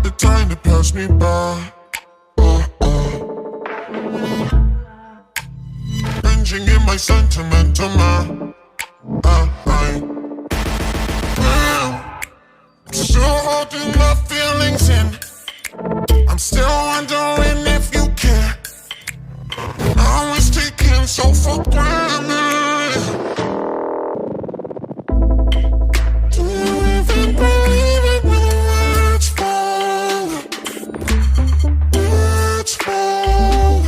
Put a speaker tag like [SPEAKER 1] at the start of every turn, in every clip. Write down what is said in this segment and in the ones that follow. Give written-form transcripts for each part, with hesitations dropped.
[SPEAKER 1] had the time to pass me by. Binging in my sentimental mind. I'm still holding my feelings in. I'm still wondering if you care. I was taken so for granted. Do you even believe it when the words fall? Words fall.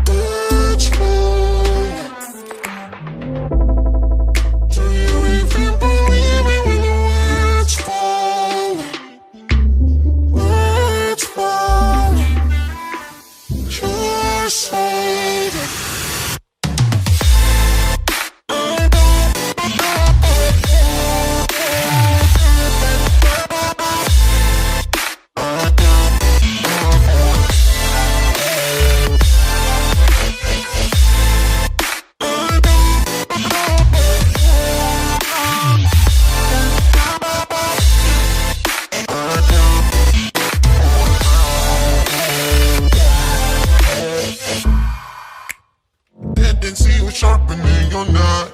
[SPEAKER 1] Words fall. Do you even believe it when the words fall? Words fall. Your side. Didn't see you sharpening your knife.